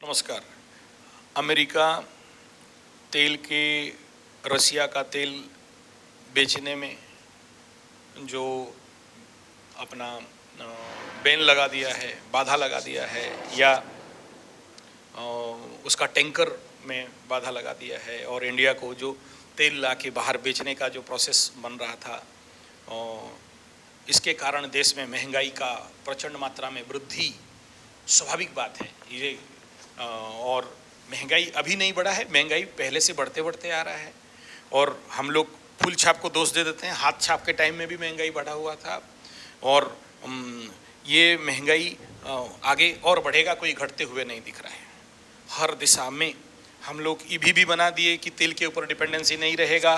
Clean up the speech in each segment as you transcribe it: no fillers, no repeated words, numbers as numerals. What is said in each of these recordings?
नमस्कार। अमेरिका तेल के रसिया का तेल बेचने में जो अपना बैन लगा दिया है, बाधा लगा दिया है, या उसका टैंकर में बाधा लगा दिया है, और इंडिया को जो तेल ला के बाहर बेचने का जो प्रोसेस बन रहा था, इसके कारण देश में महंगाई का प्रचंड मात्रा में वृद्धि स्वाभाविक बात है। ये और महंगाई अभी नहीं बढ़ा है, महंगाई पहले से बढ़ते बढ़ते आ रहा है, और हम लोग फुल छाप को दोष दे देते हैं। हाथ छाप के टाइम में भी महंगाई बढ़ा हुआ था, और ये महंगाई आगे और बढ़ेगा, कोई घटते हुए नहीं दिख रहा है। हर दिशा में हम लोग ईबीबी बना दिए कि तेल के ऊपर डिपेंडेंसी नहीं रहेगा,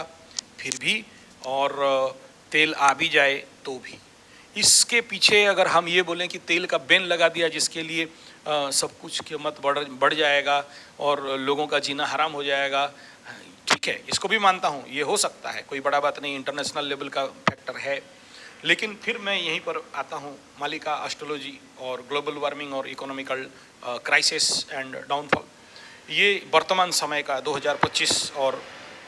फिर भी, और तेल आ भी जाए तो भी। इसके पीछे अगर हम ये बोलें कि तेल का बैन लगा दिया जिसके लिए सब कुछ कीमत बढ़ जाएगा और लोगों का जीना हराम हो जाएगा, ठीक है, इसको भी मानता हूँ, ये हो सकता है, कोई बड़ा बात नहीं, इंटरनेशनल लेवल का फैक्टर है। लेकिन फिर मैं यहीं पर आता हूँ, मालिका एस्ट्रोलॉजी और ग्लोबल वार्मिंग और इकोनॉमिकल क्राइसिस एंड डाउनफॉल, ये वर्तमान समय का 2025 और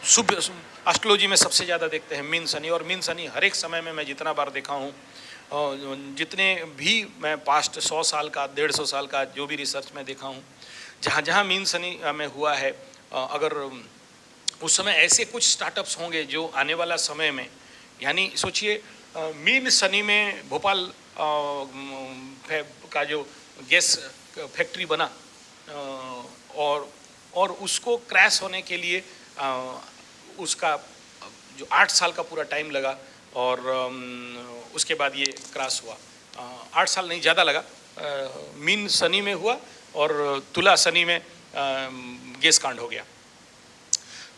शुभ एस्ट्रोलॉजी में सबसे ज़्यादा देखते हैं मीन शनि। और मीन शनि हर एक समय में मैं जितना बार देखा हूँ, जितने भी मैं पास्ट 100 साल का 150 साल का जो भी रिसर्च में देखा हूँ, जहाँ जहाँ मीन शनि में हुआ है, अगर उस समय ऐसे कुछ स्टार्टअप्स होंगे जो आने वाला समय में, यानी सोचिए मीन शनि में भोपाल का जो गैस फैक्ट्री बना, और उसको क्रैश होने के लिए उसका जो 8 साल का पूरा टाइम लगा, और उसके बाद ये क्रैश हुआ। 8 साल नहीं, ज़्यादा लगा। मीन शनि में हुआ और तुला शनि में गैस कांड हो गया।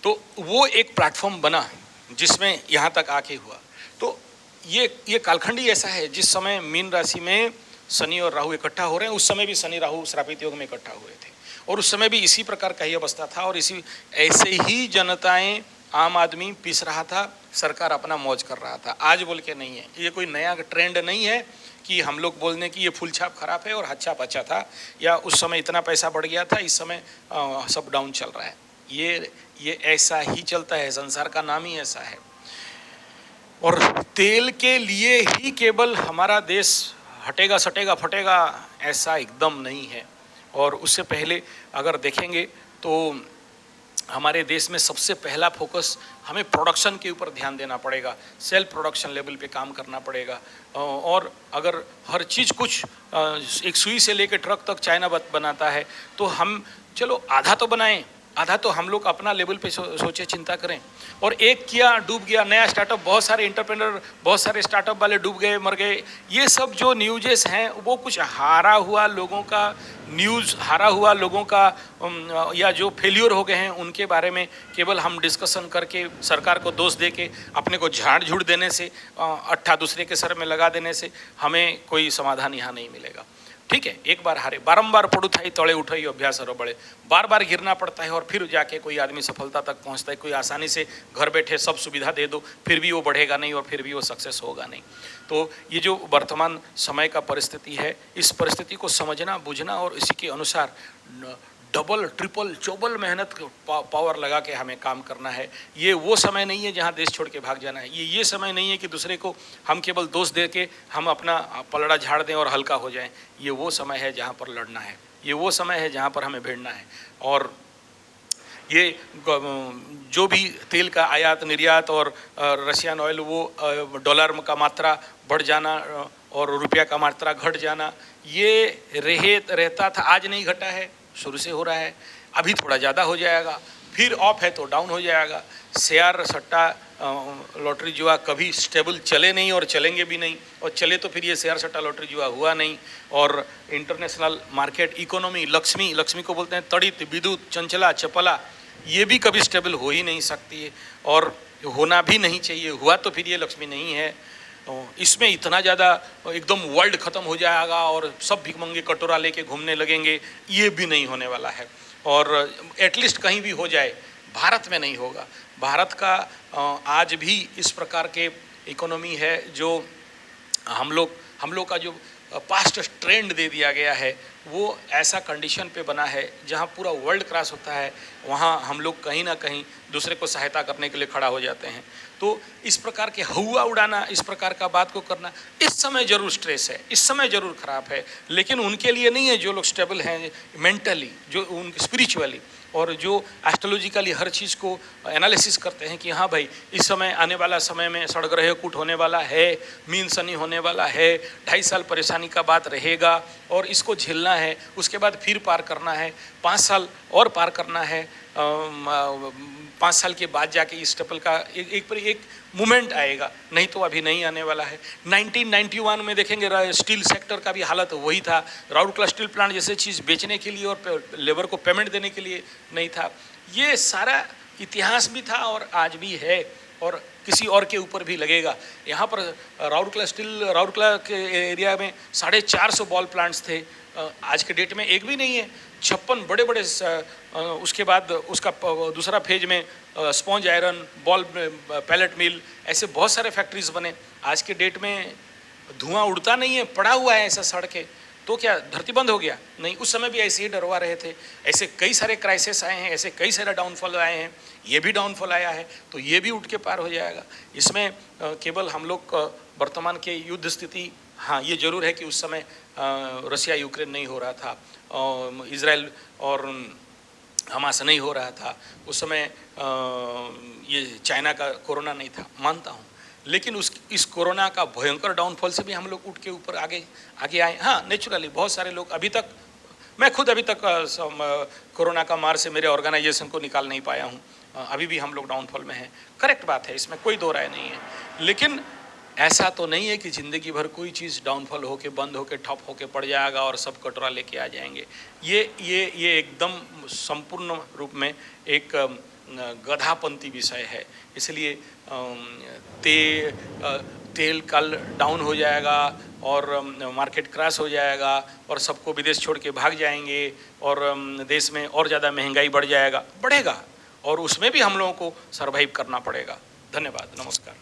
तो वो एक प्लेटफॉर्म बना जिसमें यहाँ तक आके हुआ। तो ये कालखंड ही ऐसा है, जिस समय मीन राशि में शनि और राहु इकट्ठा हो रहे हैं, उस समय भी शनि राहु श्रापित योग में इकट्ठा हुए थे, और उस समय भी इसी प्रकार का ही अवस्था था, और इसी ऐसे ही जनताएं, आम आदमी पीस रहा था, सरकार अपना मौज कर रहा था। आज बोल के नहीं है, ये कोई नया ट्रेंड नहीं है कि हम लोग बोलने की ये फुल छाप खराब है और हाथ छाप अच्छा था, या उस समय इतना पैसा बढ़ गया था, इस समय सब डाउन चल रहा है। ये ऐसा ही चलता है, संसार का नाम ही ऐसा है। और तेल के लिए ही केवल हमारा देश हटेगा, सटेगा, फटेगा, ऐसा एकदम नहीं है। और उससे पहले अगर देखेंगे तो हमारे देश में सबसे पहला फोकस हमें प्रोडक्शन के ऊपर ध्यान देना पड़ेगा, सेल्फ प्रोडक्शन लेवल पे काम करना पड़ेगा। और अगर हर चीज़ कुछ एक सुई से लेकर ट्रक तक चाइना बनाता है, तो हम चलो आधा तो बनाएं, आधा तो हम लोग अपना लेवल पे सोचे, चिंता करें। और एक किया, डूब गया, नया स्टार्टअप, बहुत सारे इंटरप्रेन्योर, बहुत सारे स्टार्टअप वाले डूब गए, मर गए, ये सब जो न्यूज़ेस हैं वो कुछ हारा हुआ लोगों का न्यूज़, हारा हुआ लोगों का या जो फेल्यूर हो गए हैं उनके बारे में केवल हम डिस्कशन करके सरकार को दोष दे के अपने को झाड़ झूड़ देने से, अट्ठा दूसरे के सर में लगा देने से हमें कोई समाधान यहाँ नहीं मिलेगा। ठीक है, एक बार हारे, बारंबार पड़ू थाई तले उठाई अभ्यास और बड़े, बार बार गिरना पड़ता है, और फिर जाके कोई आदमी सफलता तक पहुंचता है। कोई आसानी से घर बैठे सब सुविधा दे दो, फिर भी वो बढ़ेगा नहीं, और फिर भी वो सक्सेस होगा नहीं। तो ये जो वर्तमान समय का परिस्थिति है, इस परिस्थिति को समझना, बुझना और इसी के अनुसार डबल, ट्रिपल, चौबल मेहनत पावर लगा के हमें काम करना है। ये वो समय नहीं है जहाँ देश छोड़ के भाग जाना है। ये समय नहीं है कि दूसरे को हम केवल दोष दे के हम अपना पलड़ा झाड़ दें और हल्का हो जाएं। ये वो समय है जहाँ पर लड़ना है, ये वो समय है जहाँ पर हमें भिड़ना है। और ये जो भी तेल का आयात निर्यात और रशियन ऑयल, वो डॉलर का मात्रा बढ़ जाना और रुपया का मात्रा घट जाना, ये रहता था, आज नहीं घटा है, शुरू से हो रहा है। अभी थोड़ा ज़्यादा हो जाएगा, फिर ऑफ है तो डाउन हो जाएगा। शेयर सट्टा, लॉटरी जुआ कभी स्टेबल चले नहीं और चलेंगे भी नहीं, और चले तो फिर ये शेयर सट्टा लॉटरी जुआ हुआ नहीं। और इंटरनेशनल मार्केट इकोनॉमी, लक्ष्मी को बोलते हैं तड़ित, विद्युत, चंचला, चपला, ये भी कभी स्टेबल हो ही नहीं सकती है, और होना भी नहीं चाहिए। हुआ तो फिर ये लक्ष्मी नहीं है। इसमें इतना ज़्यादा एकदम वर्ल्ड ख़त्म हो जाएगा और सब भिखमंगे कटोरा लेके घूमने लगेंगे, ये भी नहीं होने वाला है। और एटलीस्ट कहीं भी हो जाए, भारत में नहीं होगा। भारत का आज भी इस प्रकार के इकोनॉमी है जो हम लोग का जो पास्ट ट्रेंड दे दिया गया है, वो ऐसा कंडीशन पे बना है जहाँ पूरा वर्ल्ड क्रैश होता है, वहाँ हम लोग कहीं ना कहीं दूसरे को सहायता करने के लिए खड़ा हो जाते हैं। तो इस प्रकार के हवा उड़ाना, इस प्रकार का बात को करना इस समय जरूर स्ट्रेस है, इस समय जरूर खराब है, लेकिन उनके लिए नहीं है जो लोग स्टेबल हैं मेंटली, जो उन स्पिरिचुअली और जो एस्ट्रोलॉजिकली हर चीज़ को एनालिसिस करते हैं कि हाँ भाई इस समय आने वाला समय में षडग्रह कूट होने वाला है, मीन शनि होने वाला है, 2.5 साल परेशानी का बात रहेगा और इसको झेलना है, उसके बाद फिर पार करना है, 5 साल और पार करना है, 5 साल के बाद जाके इस स्टेपल का एक मोमेंट आएगा, नहीं तो अभी नहीं आने वाला है। 1991 में देखेंगे स्टील सेक्टर का भी हालत वही था, राउरकेला स्टील प्लांट जैसे चीज़ बेचने के लिए और लेबर को पेमेंट देने के लिए नहीं था। ये सारा इतिहास भी था और आज भी है और किसी और के ऊपर भी लगेगा। यहाँ पर राउरकेला के एरिया में 450 बॉल प्लांट्स थे, आज के डेट में एक भी नहीं है। 56 बड़े बड़े, उसके बाद उसका दूसरा फेज में स्पॉन्ज आयरन, बॉल पैलेट मिल, ऐसे बहुत सारे फैक्ट्रीज बने। आज के डेट में धुआं उड़ता नहीं है, पड़ा हुआ है ऐसा सड़कें, तो क्या धरती बंद हो गया? नहीं, उस समय भी ऐसे ही डरवा रहे थे। ऐसे कई सारे क्राइसिस आए हैं, ऐसे कई सारे डाउनफॉल आए हैं, ये भी डाउनफॉल आया है, तो ये भी उठ के पार हो जाएगा। इसमें केवल हम लोग वर्तमान के युद्ध स्थिति, हाँ ये जरूर है कि उस समय रसिया यूक्रेन नहीं हो रहा था, इजराइल और हमास नहीं हो रहा था, उस समय ये चाइना का कोरोना नहीं था, मानता हूँ, लेकिन इस कोरोना का भयंकर डाउनफॉल से भी हम लोग उठ के ऊपर आगे आए। हाँ नेचुरली बहुत सारे लोग अभी तक, मैं खुद अभी तक कोरोना का मार से मेरे ऑर्गेनाइजेशन को निकाल नहीं पाया हूँ, अभी भी हम लोग डाउनफॉल में हैं, करेक्ट बात है, इसमें कोई दो राय नहीं है। लेकिन ऐसा तो नहीं है कि ज़िंदगी भर कोई चीज़ डाउनफॉल होके, बंद होके, ठप होके पड़ जाएगा और सब कटोरा लेके आ जाएंगे। ये एकदम संपूर्ण रूप में एक गधापंथी विषय है। इसलिए तेल कल डाउन हो जाएगा और मार्केट क्रैश हो जाएगा और सबको विदेश छोड़ के भाग जाएंगे और देश में और ज़्यादा महंगाई बढ़ेगा और उसमें भी हम लोगों को सर्वाइव करना पड़ेगा। धन्यवाद, नमस्कार।